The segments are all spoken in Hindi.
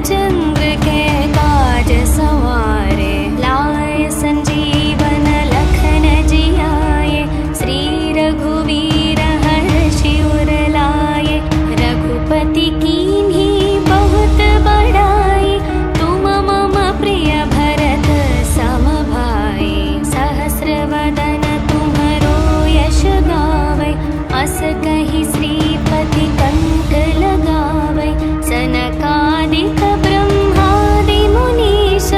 चंद्र के काज सवारे, लाए संजीवन लखन जियाए, श्री रघुवीर हर्षि उर लाए। रघुपति कीन्ही बहुत बड़ाई, तुम मम प्रिय भरत सम भाई। सहस्र वदन तुम्हरो यश गावै, अस कहि श्रीपति कंठ लगावै। सनकादिक ब्रह्मादि मुनीश,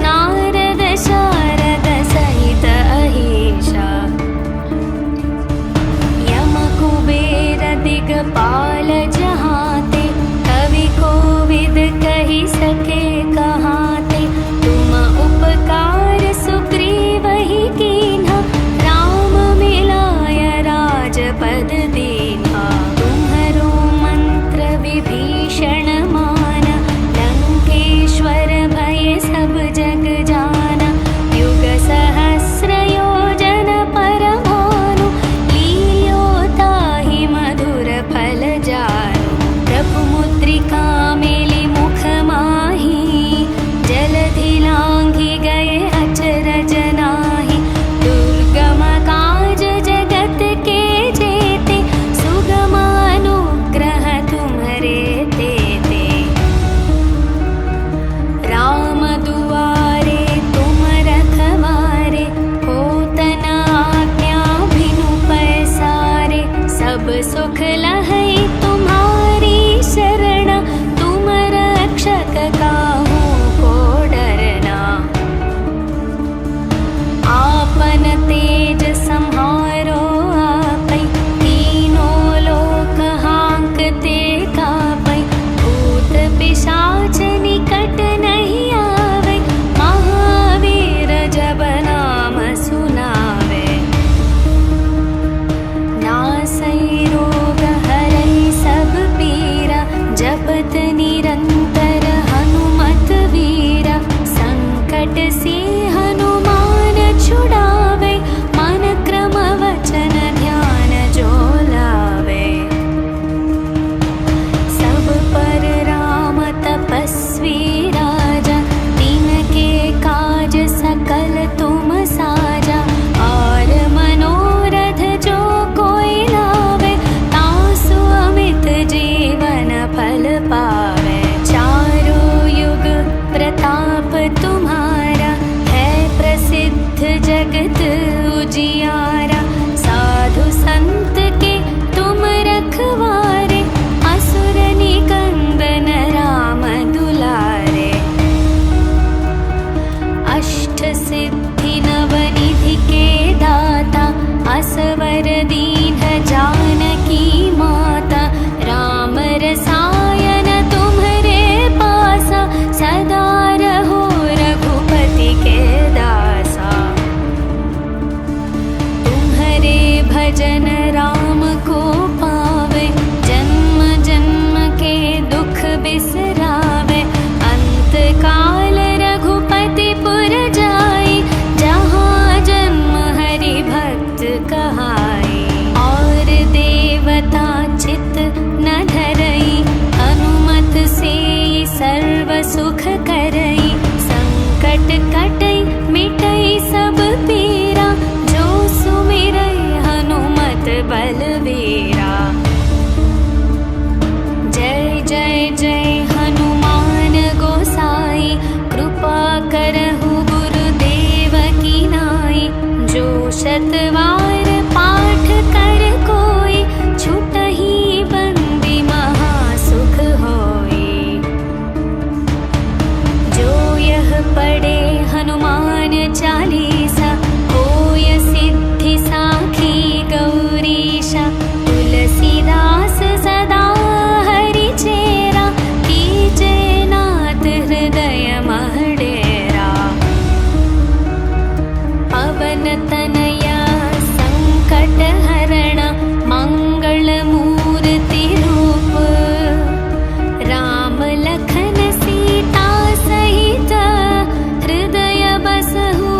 नारद शारद सहित अहीशा। यम कुबेर दिगपाल जहाते, कवि कोविद कहि सके कहाते। तुम उपकार सुग्रीवहि कीन्हा, राम मिलाय राजपद दीन्हा। तुम्हरो मंत्र विभीषण माना, लंकेश्वर भय सब जग जाना। युग सहस्र योजन पर भानु, लील्यो ताहि मधुर फल जानु। प्रभु मुद्रिका मेलि मुख माहि, जलधि लांघि गए अचरज नाहि। दुर्गम काज जगत के जेते, सुगम अनुग्रह तुम्हरे तेते। राम दुआरे तुम रखवारे, होत न आज्ञा बिनु पैसारे। सब सुख लहै तुम्हारी शरण, तुम रक्षक काहू को डरना। आपन तेज सम्हारो आपै, तीनों लोक हांकते कापै। भूत पिशाच निकट नहीं आवे, महावीर जब नाम सुनावे। नासै रोग हरै सब पीरा, जपत निरंतर हनुमत वीरा। संकट से हनुमान छुड़ावे, मन क्रम वचन ध्यान जो लावे। सब पर राम तपस्वी राजा, तिनके काज सकल तुम साजा। और मनोरथ जो कोई लावे, तासु अमित जीवन फल पावे। चारों युग प्रताप तुम्हारा, है प्रसिद्ध जगत उजियारा। साधु संत के तुम रखवारे, असुर निकंदन राम दुलारे। अष्ट सिद्धि नवनिधि के दाता, असवर दीन जानकी माता। राम रसायन तुम्हरे पासा, सदा रहो रघुपति के दासा। तुम्हरे भजन राम को पावे, जन्म जन्म के दुख बिसरावे। अंत काल रघुपति पुर जाई, जहाँ जन्म हरि भक्त कहाई। और देवता चित न धरई, हनुमत से सर्व सुख करई। संकट कटई मिटई सब पीरा, जो सुमिरई हनुमत बलवीरा। जय जय जय हनुमान गोसाई, कृपा करहु गुरुदेव की नाई। जो शतवार पाठ कर कोई, छुटहि बंदी महासुख होई। जो यह पढ़े हनुमान चालीसा, होय सिद्धि साखी गौरीशा। तुलसीदास सदा हरि चेरा, कीजे नाथ हृदय मह डेरा। पवन तनया संकट हरण, मंगल मूर्ति रूप। राम लखन सीता सहित, हृदय बसहु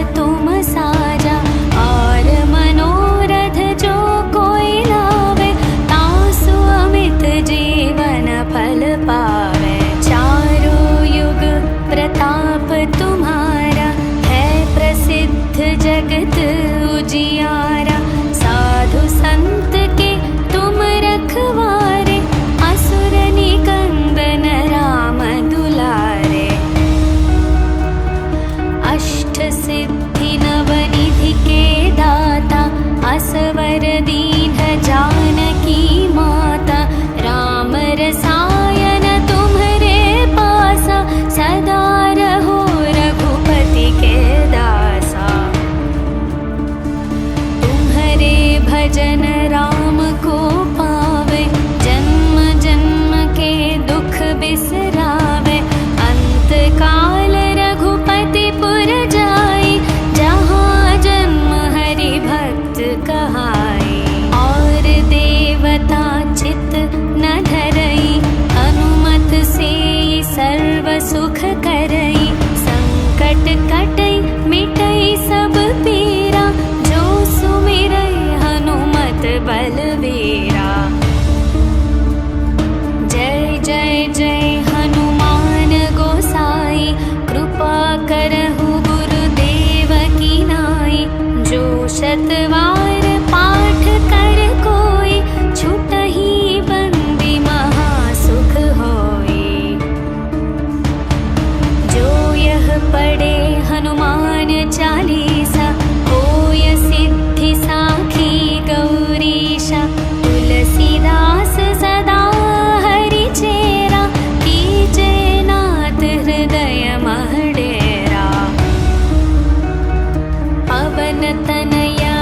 तुम साजा। और मनोरथ जो कोई लावे, तासु अमित जीवन फल पावे। चारों युग प्रताप तुम्हारा, है प्रसिद्ध जगत उजियारा। साधु संत के तुम रखवारे, असुर निकंदन राम दुलारे। अष्ट सिद्धि नवनिधि के दाता, असवर दीन जानकी माता। राम रसायन तुम्हरे पासा, सदा रहो रघुपति के दासा। तुम्हरे भजन राम को पावे, जन्म जन्म के दुख बिसरावे। अंत काल रघुपति पुर जाई, जहाँ जन्म हरि भक्त कहाई। और देवता चित न धरई, अनुमत से सर्व सुख करई। संकट कटई मिटई सब पीरा, जो सुमिरई हनुमत बलवीरा। जय जय जय हनुमान गोसाई, कृपा करहु गुरुदेव की नाई। जो शतवार पाठ कर कोई, छुटहि बंदी महासुख होई। जो यह पढ़े हनुमान चालीसा, होय सिद्धि साखी गौरीशा। तुलसीदास सदा हरि चेरा, कीजे नाथ हृदय मह डेरा। पवन तनया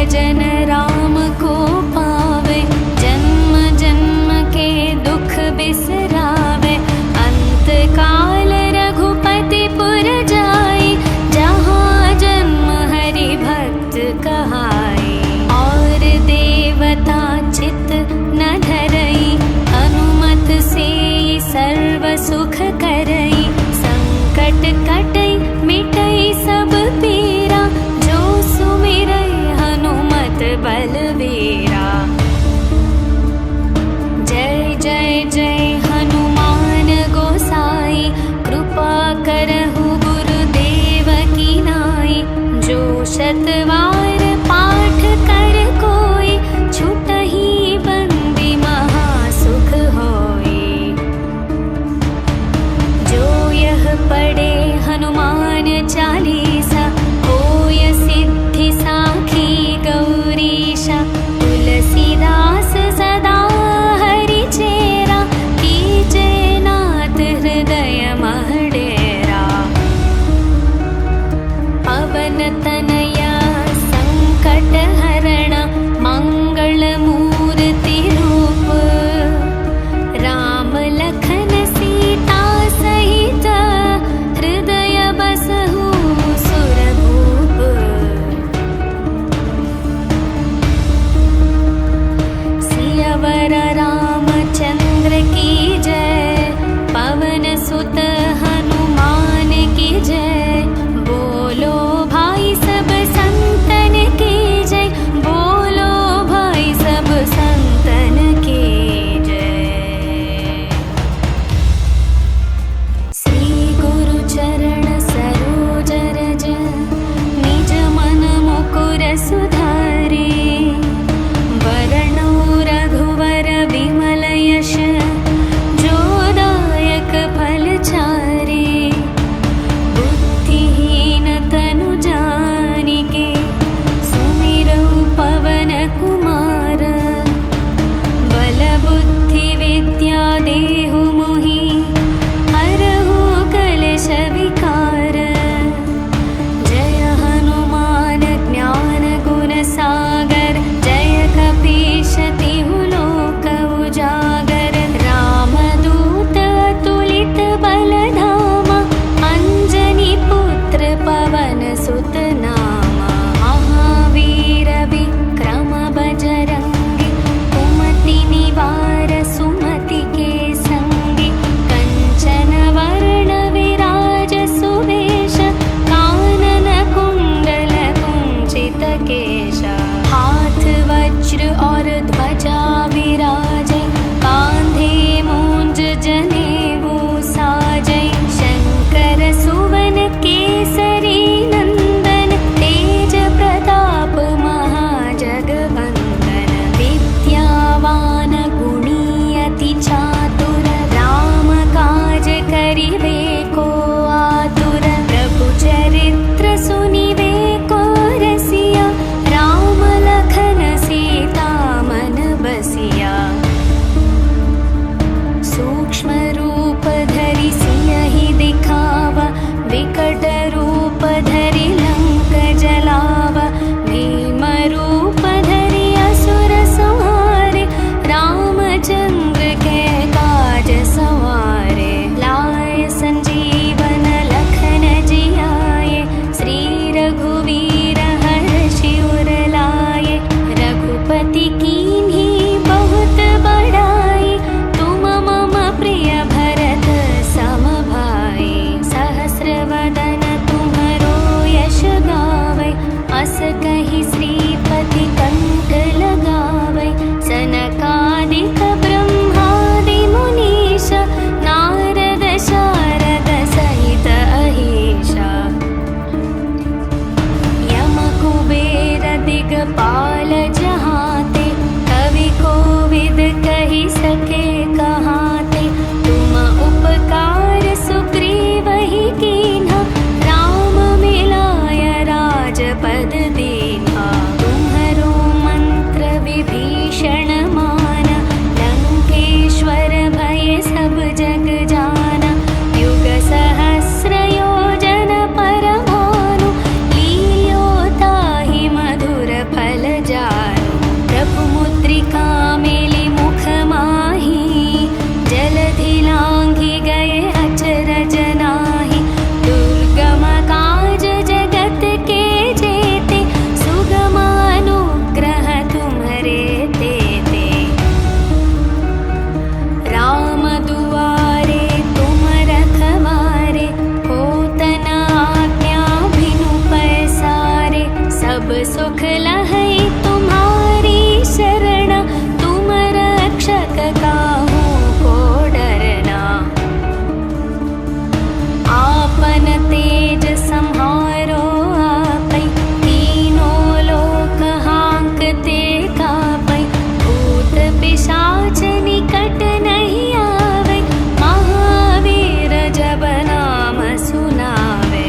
भजन राम को पावे, जन्म जन्म के दुख बिसरावे। अंत काल रघुपति पुर जाई, जहाँ जन्म हरि भक्त कहाई। और देवता चित न धरई, हनुमत से सर्व सुख करई। संकट कटई मिटई सब पीरा, जो सुमिरई हनुमत बलवीरा। जय जय जय हनुमान गोसाई, कृपा करहु गुरुदेव की नाई। जो शतवार पाठ कर कोई, छुटहि बंदी महासुख होई। जो यह पढ़े हनुमान चालीसा, होय सिद्धि साखी गौरीशा। तुलसीदास सदा हरि चेरा, कीजे नाथ हृदय मह डेरा। पवन तनया संकट हरण, मंगल मूर्ति रूप। राम लखन सीता सहित, हृदय बसहु सुरभूप। सियावर रामचंद्र की जय, पवन सुत हनुमान की जय। बोलो भाई सब संतन की जय, बोलो भाई सब संतन की जय। श्री गुरु चरण सरोज रज, निज मन मुकुर सुधारे। वरणो रघुवर विमल यश, जो दायक फल चारे। बुद्धिहीन तनु जानिके, सुमिरौ पवन कुमार। बल बुद्धि विद्या देहु मोहि, हरहु कलेश विकार। जय हनुमान ज्ञान गुण सागर, जय कपीश तिहु लोक उजागर। रामदूत अतुलित बल धामा, अंजनी पुत्र पवन सुत नामा। महावीर विक्रम बजरंगी, कुमति निवार सुमति के संगी। कंचन वर्ण विराज सुवेश, कानन कुंडल कुंचित केश। हाथ वज्र और ध्वजा विराजे, कांधे मूंज जनेऊ साजै। शंकर सुवन केसरी नंदन, तेज प्रताप महाजगवंदन। विद्यावान गुणी अति चातुर, राम काज करिबे को आतुर। प्रभु चरित्र सुनिबे को रसिया, राम लखन सीता मन बसिया। सूक्ष्म रूप धरि सियहि दिखावा, विकट रूप धरि लंक जलावा। भीम रूप धरि असुर संहारे, रामचंद्र के काज सवारे। लाए संजीवन लखन जियाए, श्री रघुवीर हर्षि उर लाए। रघुपति कीन्ही बहुत बड़ाई, तुम मम प्रिय भरत सम भाई। सहस्रवदन तुम्हरो यश गावै, अस कहि श्रीपति कंठ लगावै। सनकादिक ब्रह्मादि मुनीषा, नारद शारद सहित अहीशा। यम कुबेर दिगपाल जहाते, कवि कोविद कहि सके कहाते। तुम उपकार सुग्रीवहि कीन्हा, राम मिलाय राजपद दीन्हा। तुम्हरो मंत्र विभीषण माना, लंकेश्वर भय सब जग जाना। युग सहस्र योजन पर भानु, लील्यो ताहि मधुर फल दुख लहै तुम्हारी शरण, तुम रक्षक काहू को डरना। आपन तेज सम्हारो आपै, तीनों लोक हांकते कापै। भूत पिशाच निकट नहीं आवे, महावीर जब नाम सुनावे।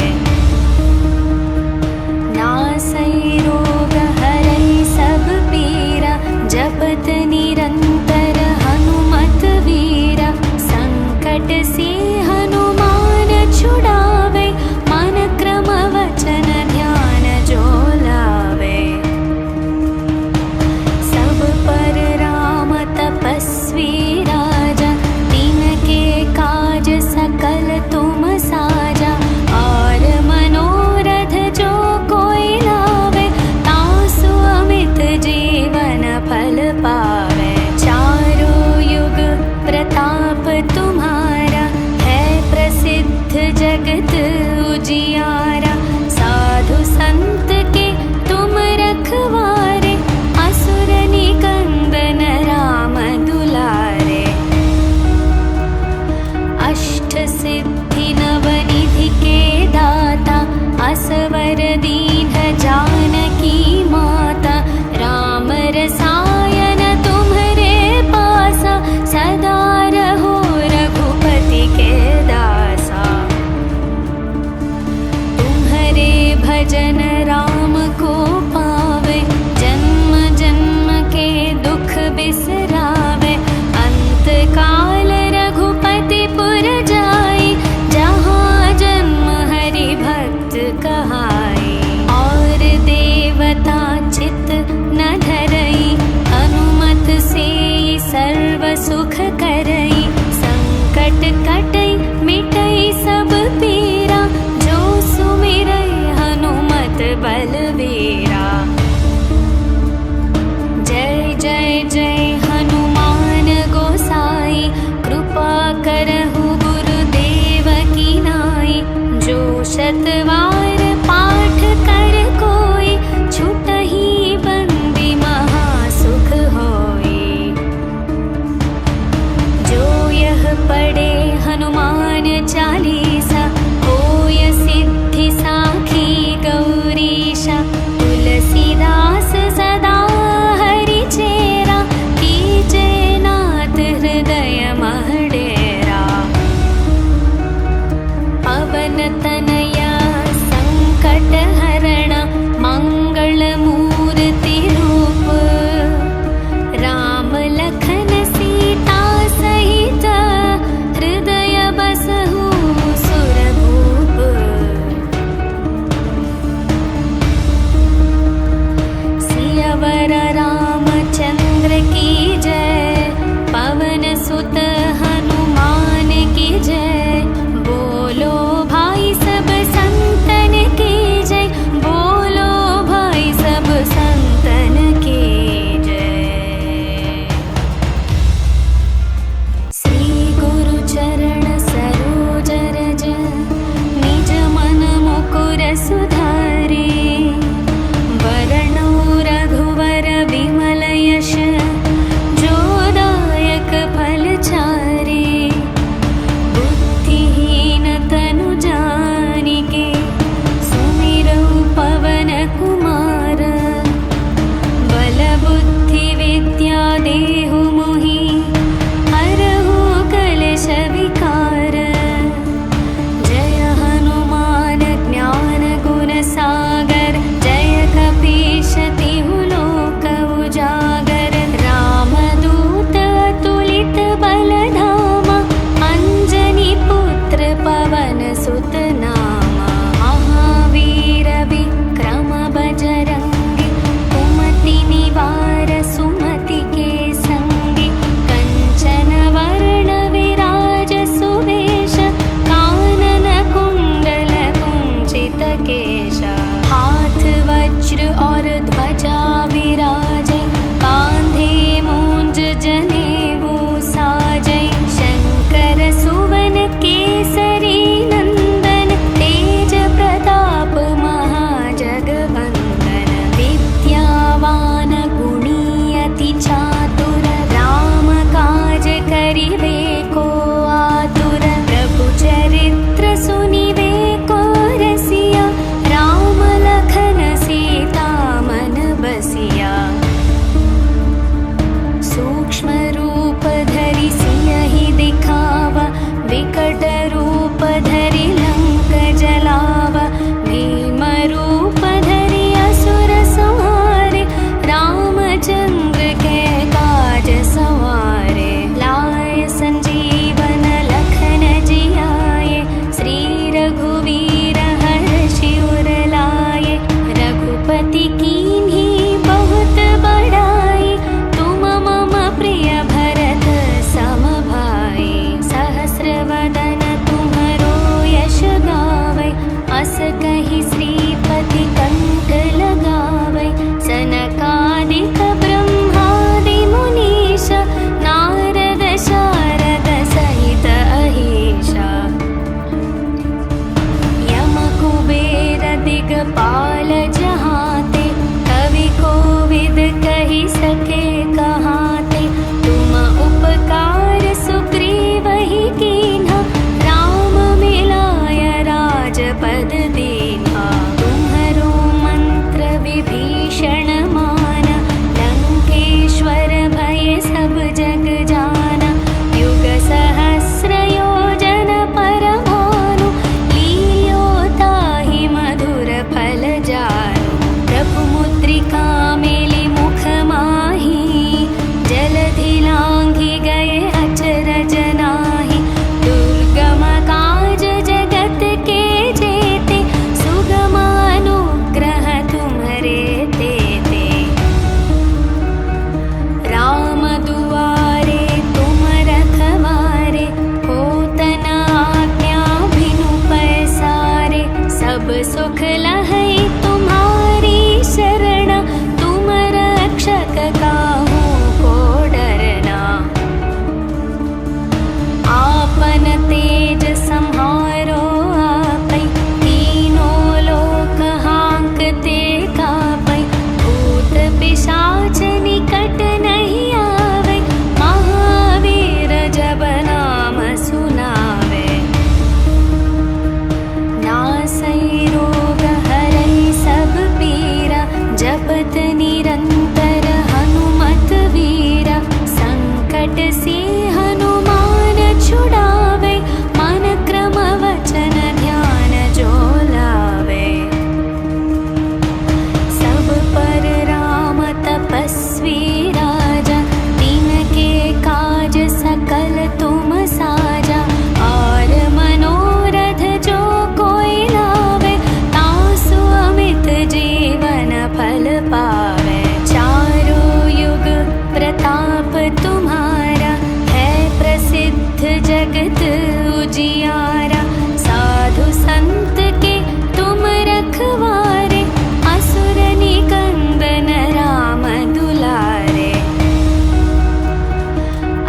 नासै रोग हरै सब पीरा, जपत निरंतर हनुमत रामचंद्र के काज सवारे। लाए संजीवन लखन जियाए, श्री रघुवीर हर्षि उर लाए। रघुपति कीन्ही बहुत बड़ाई, तुम मम प्रिय भरत सम भाई। सहस्र वदन तुम्हरो यश गावै, अस कहि श्रीपति कंठ लगावै। सनकादिक ब्रह्मादि मुनीश, नारद शारद सहित अहीशा। यम कुबेर दिगपाल जहाते, कवि कोविद कहि सके कहाते। तुम उपकार सुग्रीवहि कीन्हा, राम मिलाय राजपद दीन्हा। तुम्हरो मंत्र विभीषण माना, लंकेश्वर भय सब जग जाना। युग सहस्र योजन पर भानु, लील्यो ताहि मधुर फल जानु। प्रभु मुद्रिका मेलि मुख माहि, जलधि लांघि गए अचरज नाहि। दुर्गम काज जगत के जेते, सुगम अनुग्रह तुम्हरे तेते। राम दुआरे तुम रखवारे, होत न आज्ञा बिनु पैसारे। सब सुख लहै तुम्हारी शरण, तुम रक्षक काहू को डरना। आपन तेज सम्हारो आपै, तीनों लोक हांकते कापै। भूत पिशाच निकट नहीं आवे, महावीर जब नाम सुनावे। नासै रोग हरै सब पीरा, जपत निरंतर हनुमत वीरा। संकट से हनुमान छुड़ावे, मन क्रम वचन ध्यान जो लावे। सब पर राम तपस्वी राजा, तिनके काज सकल तुम साजा। और मनोरथ जो कोई लावे, तासु अमित जीवन फल पावे। चारों युग प्रताप तुम्हारा, है प्रसिद्ध जगत उजियारा। साधु संत के तुम रखवारे, असुर निकंदन राम दुलारे।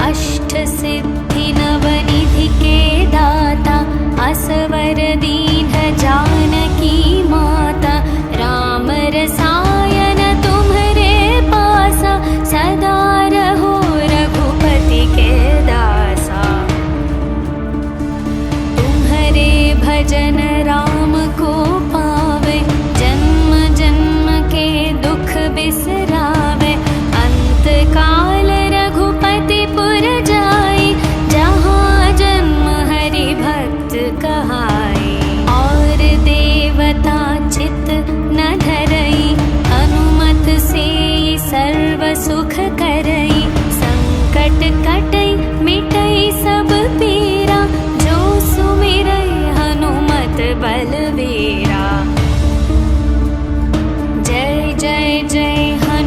अष्ट सिद्धि नवनिधि के दाता, असवर दीन जानकी माता। राम रसायन तुम्हरे पासा, सदा रहो रघुपति के दासा। तुम्हरे भजन राम को पावे, जन्म जन्म के दुख बिसरावे। अंत काल रघुपति पुर जाई, जहाँ जन्म हरि भक्त कहाई। और देवता चित न धरई, हनुमत से सर्व सुख करई। संकट कटई मिटई सब पीरा, जो सुमिरई हनुमत बलवीरा। जय जय जय हनुमान।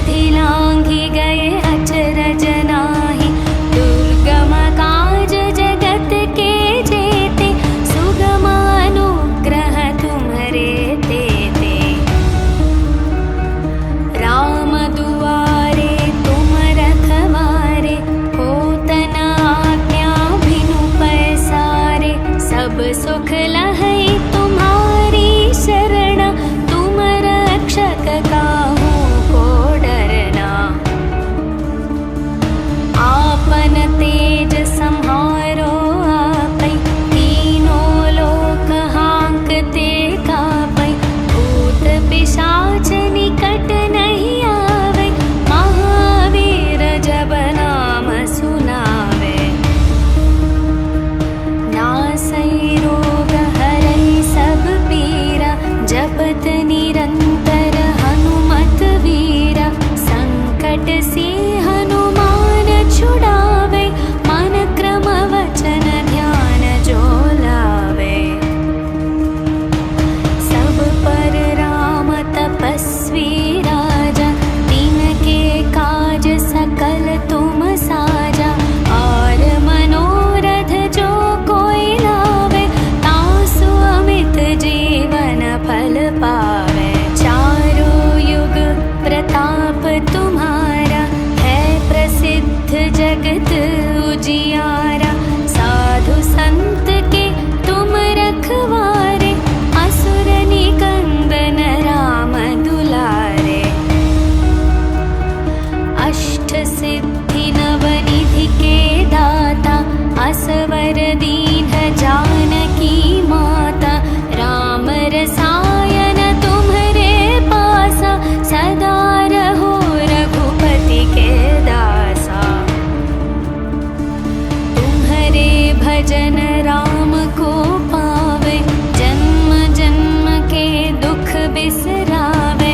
विधि लांघि गए अचरज नाहि। दुर्गम काज जगत के जेते, सुगम अनुग्रह तुम्हरे तेते। राम दुआरे तुम रखवारे, होत न आज्ञा बिनु पैसारे। सब सुख लहै तुम्हारी शरण, तुम रक्षक काहू को डरना। आपन तेज सम्हारो आपै, तीनों लोक हांकते कापै। भूत पिशाच निकट नहीं आवे, महावीर जब नाम सुनावे। नासै रोग हरै सब पीरा, जपत निरंतर हनुमत वीरा। संकट से हनुमान छुड़ावे, मन क्रम वचन ध्यान जो लावे। सब पर राम तपस्वी राजा, तिनके काज सकल तुम साजा। और मनोरथ जो कोई लावे, तासु अमित जीवन फल पावे। चारों युग प्रताप तुम्हारा, है प्रसिद्ध जगत उजियारा। साधु संत के तुम रखवारे, असुर निकंदन राम दुलारे। अष्ट सिद्धि नवनिधि के दाता, असवर दीन जानकी माता। राम रसायन तुम्हरे पासा, सदा रहो रघुपति के दासा। तुम्हरे भजन राम को पावे, जन्म जन्म के दुख बिसरावे।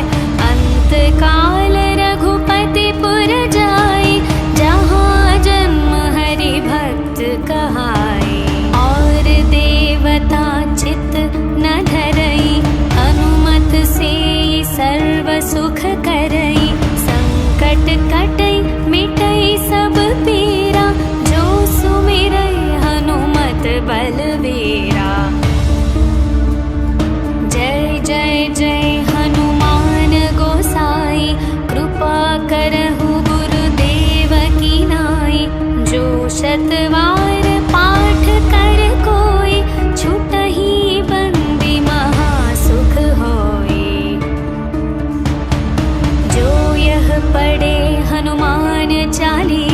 अंत काल रघुपति पुर जाई, जहाँ जन्म हरि भक्त कहाई। और देवता चित न धरई, हनुमत से सर्व सुख करई। संकट कटई मिटई सब पीरा, जो सुमिरई हनुमत बलवीरा। जय जय जय हनुमान गोसाई, कृपा करहु गुरुदेव की नाई। जो शतवार पाठ कर कोई, छुटहि बंदी महासुख होई। जो यह पढ़े हनुमान चालीसा,